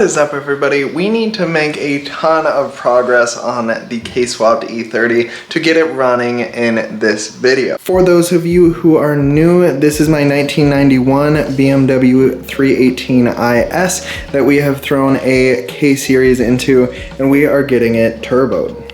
What is up, everybody? We need to make a ton of progress on the K-swapped E30 to get it running in this video. For those of you who are new, this is my 1991 BMW 318IS that we have thrown a K-series into, and we are getting it turboed.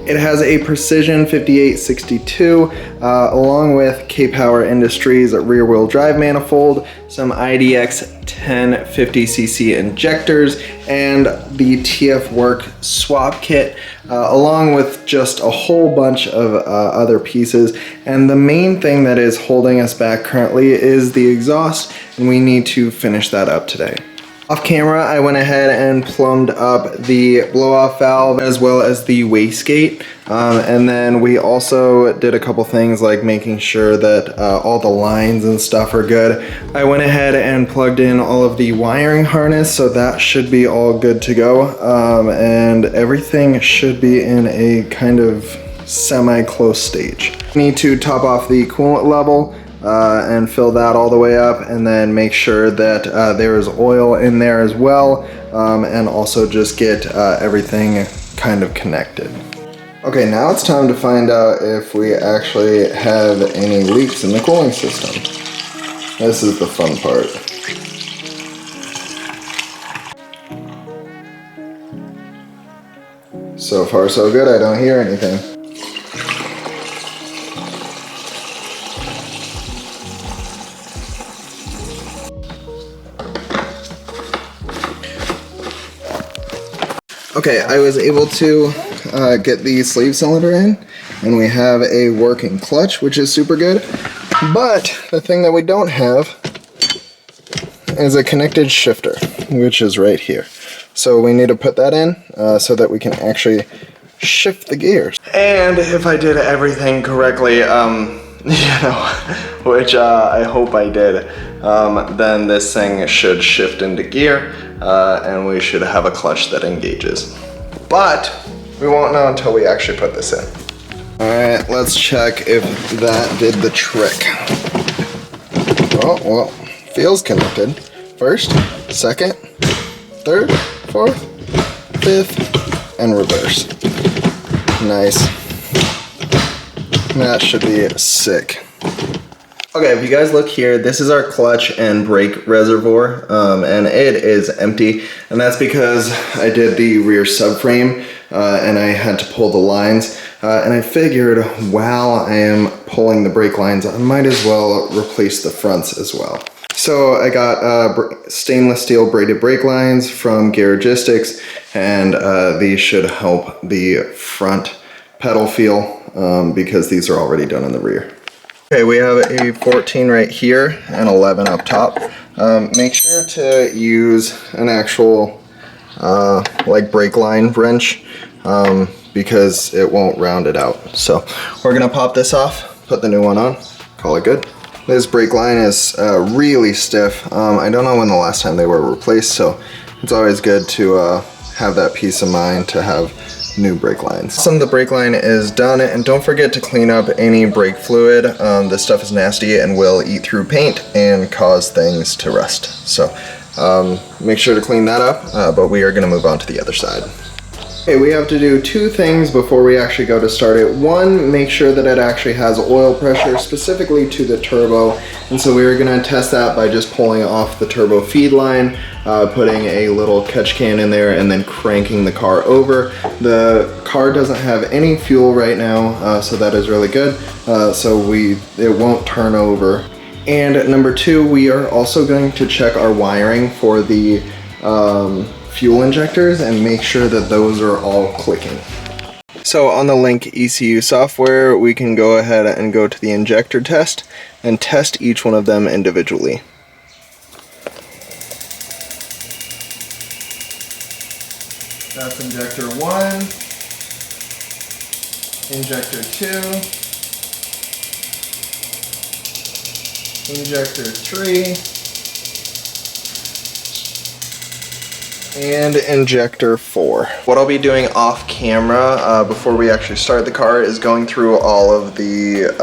It has a Precision 5862 along with K-Power Industries rear-wheel drive manifold, some IDX 1050cc injectors, and the TF Work swap kit, along with just a whole bunch of other pieces. And the main thing that is holding us back currently is the exhaust, and we need to finish that up today. Off camera, I went ahead and plumbed up the blow-off valve as well as the wastegate, and then we also did a couple things like making sure that all the lines and stuff are good. I went ahead and plugged in all of the wiring harness, so that should be all good to go, and everything should be in a kind of semi-close stage. Need to top off the coolant level and fill that all the way up, and then make sure that there is oil in there as well, and also just get everything kind of connected. Okay, now it's time to find out if we actually have any leaks in the cooling system. This is the fun part. So far so good, I don't hear anything. Okay, I was able to get the sleeve cylinder in, and we have a working clutch, which is super good. But the thing that we don't have is a connected shifter, which is right here. So we need to put that in so that we can actually shift the gears. And if I did everything correctly, which I hope I did, then this thing should shift into gear, and we should have a clutch that engages. But we won't know until we actually put this in. Alright, let's check if that did the trick. Oh, well, feels connected. First, second, third, fourth, fifth, and reverse. Nice. That should be sick. Okay, if you guys look here, this is our clutch and brake reservoir, and it is empty, and that's because I did the rear subframe, and I had to pull the lines, and I figured while I am pulling the brake lines, I might as well replace the fronts as well. So I got stainless steel braided brake lines from Garagistics, and these should help the front pedal feel, because these are already done in the rear. Okay, we have a 14 right here and 11 up top. Make sure to use an actual like brake line wrench, because it won't round it out. So we're gonna pop this off, put the new one on, call it good. This brake line is really stiff. I don't know when the last time they were replaced, so it's always good to have that peace of mind to have new brake lines. Some of the brake line is done, and don't forget to clean up any brake fluid. This stuff is nasty and will eat through paint and cause things to rust. So make sure to clean that up, but we are going to move on to the other side. Okay, we have to do two things before we actually go to start it. One, make sure that it actually has oil pressure, specifically to the turbo. And so we are going to test that by just pulling off the turbo feed line, putting a little catch can in there, and then cranking the car over. The car doesn't have any fuel right now, so that is really good. So it won't turn over. And number two, we are also going to check our wiring for the fuel injectors and make sure that those are all clicking. So on the Link ECU software, we can go ahead and go to the injector test and test each one of them individually. That's injector 1, injector 2, injector 3, and injector 4. What I'll be doing off camera before we actually start the car is going through all of the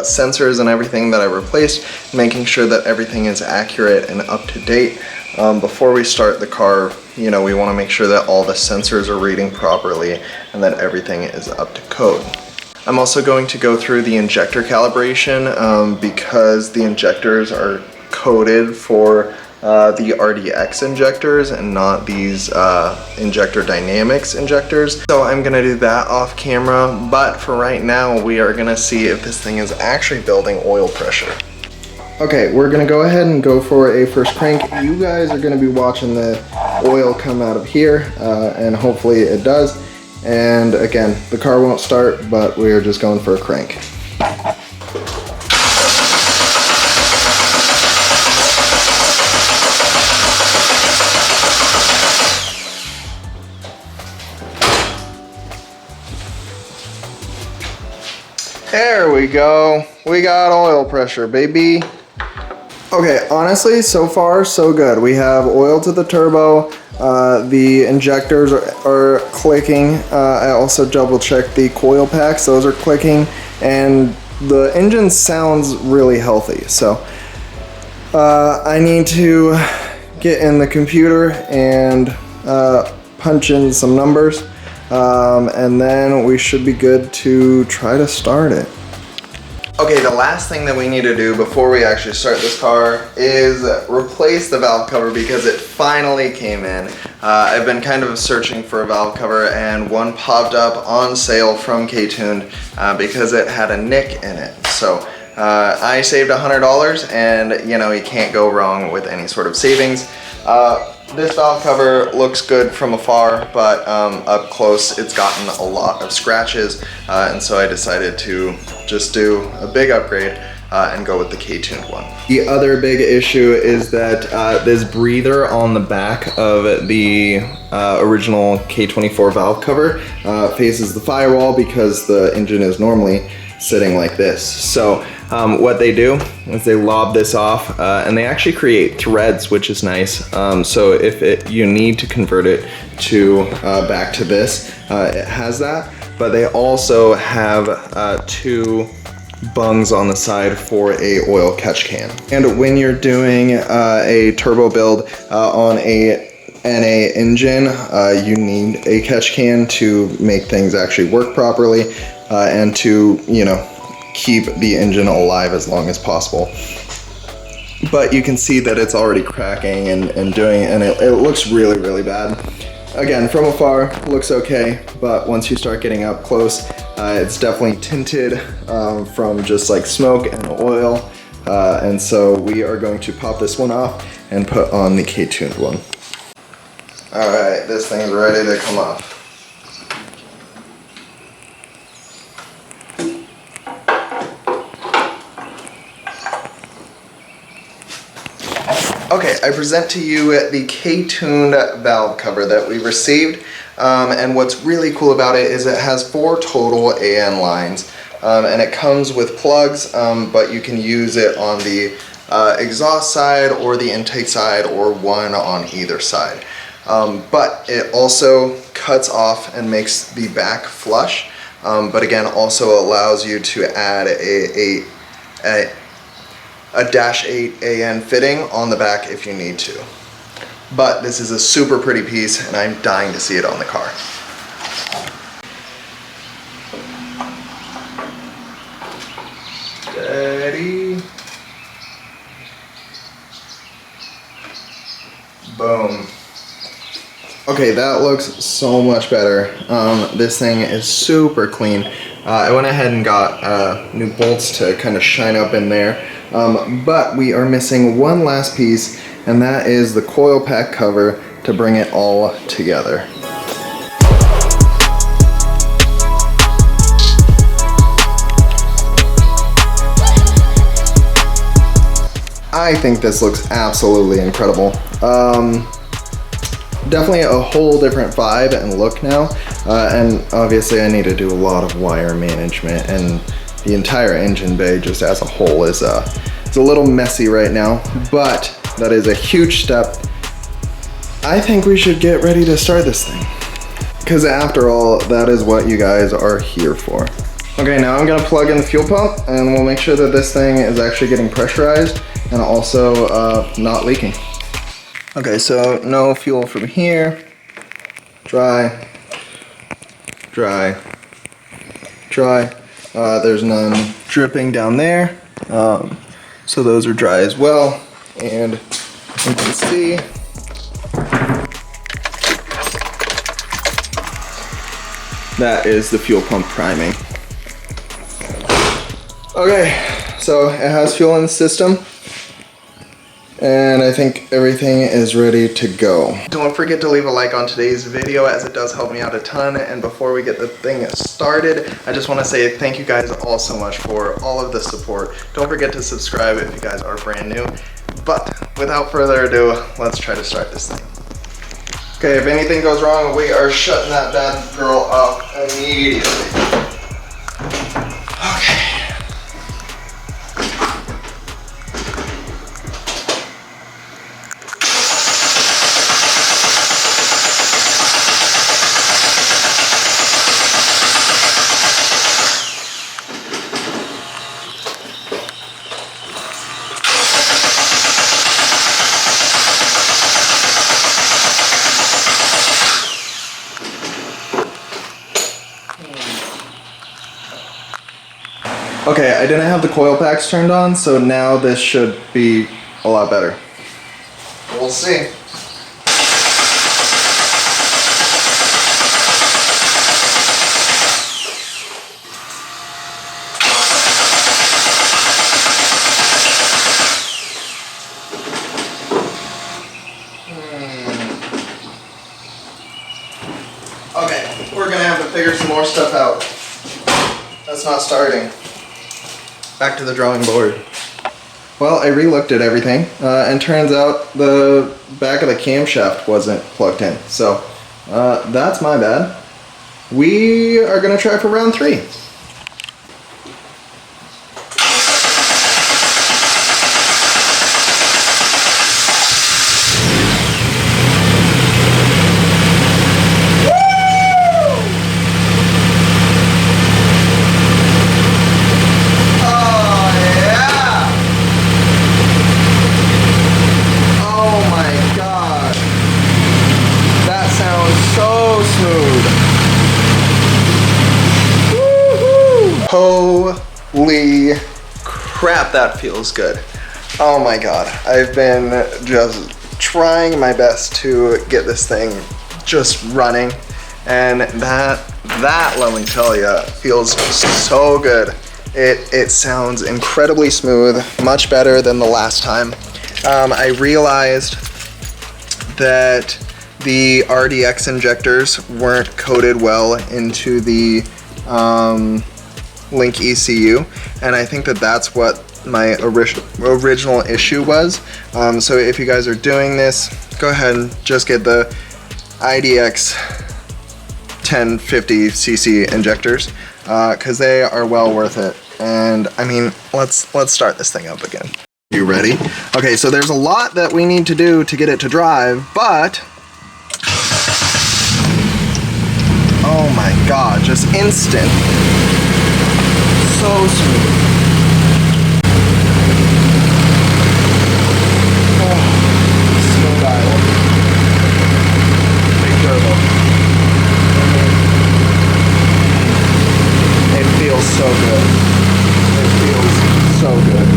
sensors and everything that I replaced, making sure that everything is accurate and up to date before we start the car you know, we want to make sure that all the sensors are reading properly and that everything is up to code. I'm also going to go through the injector calibration because the injectors are coded for the RDX injectors and not these injector dynamics injectors. So I'm gonna do that off camera, but for right now we are gonna see if this thing is actually building oil pressure. Okay, we're gonna go ahead and go for a first crank. You guys are gonna be watching the oil come out of here and hopefully it does. And again, the car won't start, but we're just going for a crank. There we go. We got oil pressure, baby. Okay, honestly, so far so good. We have oil to the turbo. The injectors are clicking. I also double checked the coil packs. Those are clicking. And the engine sounds really healthy. So I need to get in the computer and punch in some numbers. And then we should be good to try to start it. Okay, the last thing that we need to do before we actually start this car is replace the valve cover because it finally came in. I've been kind of searching for a valve cover and one popped up on sale from K-Tuned because it had a nick in it. So I saved $100 and you know, you can't go wrong with any sort of savings. This valve cover looks good from afar, but up close it's gotten a lot of scratches, and so I decided to just do a big upgrade and go with the K-Tuned one. The other big issue is that this breather on the back of the original K24 valve cover faces the firewall because the engine is normally sitting like this. So what they do is they lob this off and they actually create threads, which is nice. So if you need to convert it to back to this, it has that. But they also have two bungs on the side for a oil catch can. And when you're doing a turbo build on a NA engine, you need a catch can to make things actually work properly and to, you know, keep the engine alive as long as possible. But you can see that it's already cracking and it looks really, really bad. Again, from afar, looks okay, but once you start getting up close, it's definitely tinted from just like smoke and oil. And so we are going to pop this one off and put on the K-Tuned one. All right, this thing's ready to come off. Okay, I present to you the K-Tuned valve cover that we received, and what's really cool about it is it has 4 total AN lines, and it comes with plugs, but you can use it on the exhaust side or the intake side or one on either side. But it also cuts off and makes the back flush, but again also allows you to add a -8 AN fitting on the back if you need to. But this is a super pretty piece and I'm dying to see it on the car. Steady. Boom. Okay, that looks so much better. This thing is super clean. I went ahead and got new bolts to kind of shine up in there. But we are missing one last piece, and that is the coil pack cover to bring it all together. I think this looks absolutely incredible. Definitely a whole different vibe and look now, and obviously I need to do a lot of wire management, and the entire engine bay just as a whole is it's a little messy right now, but that is a huge step. I think we should get ready to start this thing, because after all, that is what you guys are here for. Okay, now I'm gonna plug in the fuel pump and we'll make sure that this thing is actually getting pressurized and also not leaking. Okay, so no fuel from here. Dry, dry, dry. There's none dripping down there. So those are dry as well. And you can see that is the fuel pump priming. Okay, so it has fuel in the system. And I think everything is ready to go. Don't forget to leave a like on today's video, as it does help me out a ton. And before we get the thing started, I just want to say thank you guys all so much for all of the support. Don't forget to subscribe if you guys are brand new. But without further ado, let's try to start this thing. Okay, if anything goes wrong, we are shutting that bad girl up immediately. Okay, I didn't have the coil packs turned on, so now this should be a lot better. We'll see. Okay, we're gonna have to figure some more stuff out. That's not starting. Back to the drawing board. Well, I re-looked at everything, and turns out the back of the camshaft wasn't plugged in. So, that's my bad. We are gonna try for round 3. Holy crap, that feels good. Oh my god, I've been just trying my best to get this thing just running, and that let me tell you, feels so good. It sounds incredibly smooth, much better than the last time. I realized that the RDX injectors weren't coated well into the Link ECU, and I think that that's what my original issue was. So if you guys are doing this, go ahead and just get the IDX 1050cc injectors, because they are well worth it. And I mean, let's start this thing up again. You ready? Okay, so there's a lot that we need to do to get it to drive, but oh my god, just instant. So smooth. Oh, slow dial. Big turbo. It feels so good. It feels so good.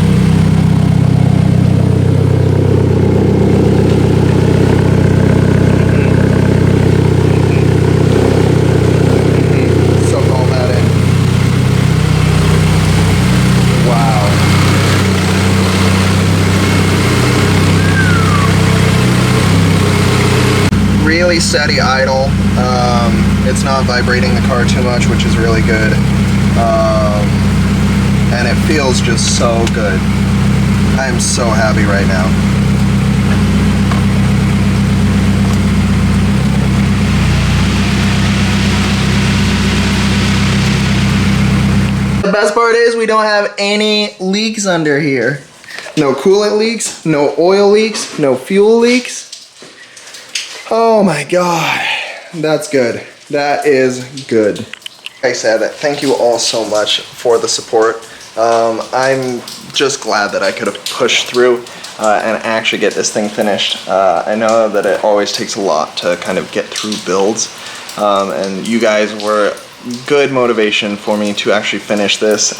Really steady idle. It's not vibrating the car too much, which is really good. And it feels just so good. I am so happy right now. The best part is we don't have any leaks under here. No coolant leaks, no oil leaks, no fuel leaks. Oh my god, that's good. That is good. Like I said, thank you all so much for the support. I'm just glad that I could have pushed through and actually get this thing finished. I know that it always takes a lot to kind of get through builds, and you guys were good motivation for me to actually finish this.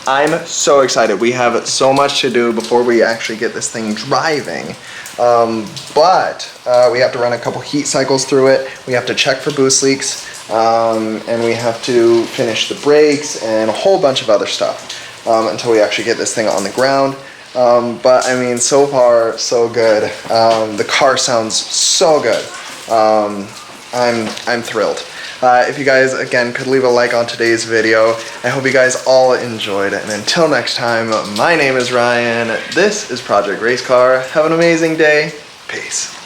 I'm so excited. We have so much to do before we actually get this thing driving. But we have to run a couple heat cycles through it. We have to check for boost leaks, and we have to finish the brakes and a whole bunch of other stuff until we actually get this thing on the ground. But I mean, so far so good. The car sounds so good. I'm thrilled. If you guys, again, could leave a like on today's video. I hope you guys all enjoyed it. And until next time, my name is Ryan. This is Project Race Car. Have an amazing day. Peace.